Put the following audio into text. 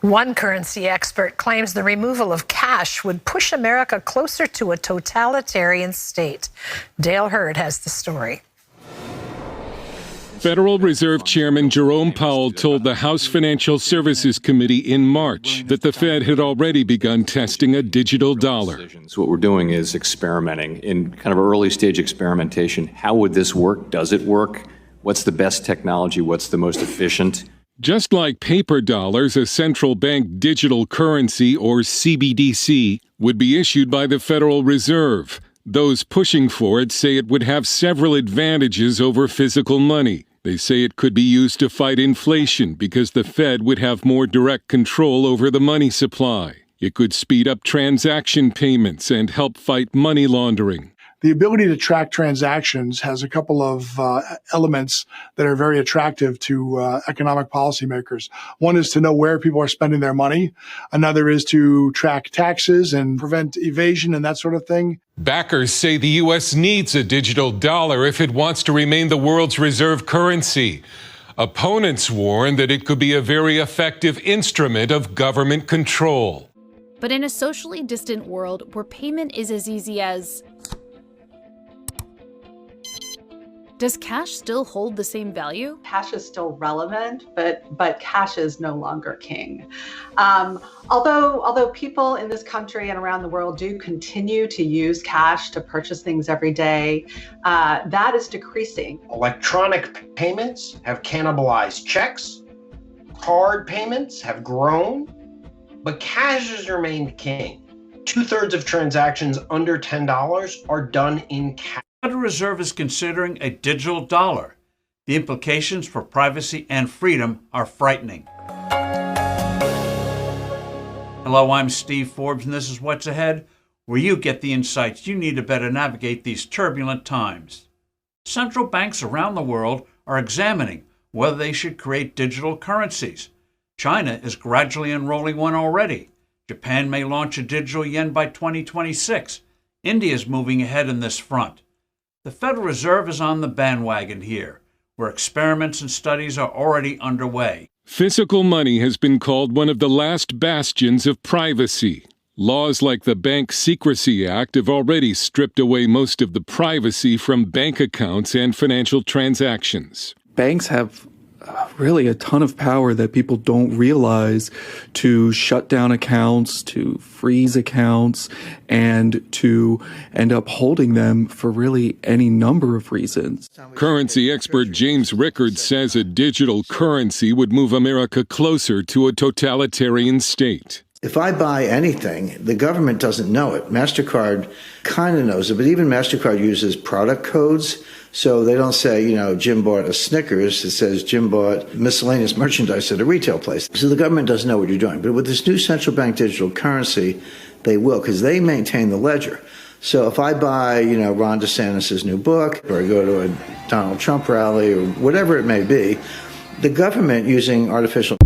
One currency expert claims the removal of cash would push America closer to a totalitarian state. Dale Hurd has the story. Federal Reserve Chairman Jerome Powell told the House Financial Services Committee in March that the Fed had already begun testing a digital dollar. What we're doing is experimenting in kind of early stage experimentation. How would this work? Does it work? What's the best technology? What's the most efficient? Just like paper dollars, a central bank digital currency, or CBDC, would be issued by the Federal Reserve. Those pushing for it say it would have several advantages over physical money. They say it could be used to fight inflation because the Fed would have more direct control over the money supply. It could speed up transaction payments and help fight money laundering. The ability to track transactions has a couple of elements that are very attractive to economic policymakers. One is to know where people are spending their money. Another is to track taxes and prevent evasion and that sort of thing. Backers say the U.S. needs a digital dollar if it wants to remain the world's reserve currency. Opponents warn that it could be a very effective instrument of government control. But in a socially distant world where payment is as easy as... Does cash still hold the same value? Cash is still relevant, but cash is no longer king. Although people in this country and around the world do continue to use cash to purchase things every day, that is decreasing. Electronic payments have cannibalized checks. Card payments have grown, but cash has remained king. 2/3 of transactions under $10 are done in cash. The Federal Reserve is considering a digital dollar. The implications for privacy and freedom are frightening. Hello, I'm Steve Forbes, and this is What's Ahead, where you get the insights you need to better navigate these turbulent times. Central banks around the world are examining whether they should create digital currencies. China is gradually enrolling one already. Japan may launch a digital yen by 2026. India is moving ahead in this front. The Federal Reserve is on the bandwagon here, where experiments and studies are already underway. Physical money has been called one of the last bastions of privacy. Laws like the Bank Secrecy Act have already stripped away most of the privacy from bank accounts and financial transactions. Banks have really a ton of power that people don't realize to shut down accounts, to freeze accounts, and to end up holding them for really any number of reasons. Currency expert James Rickards says a digital currency would move America closer to a totalitarian state. If I buy anything, the government doesn't know it. MasterCard kind of knows it, but even MasterCard uses product codes. So they don't say, Jim bought a Snickers. It says Jim bought miscellaneous merchandise at a retail place. So the government doesn't know what you're doing. But with this new central bank digital currency, they will, because they maintain the ledger. So if I buy, Ron DeSantis' new book, or I go to a Donald Trump rally, or whatever it may be, the government using artificial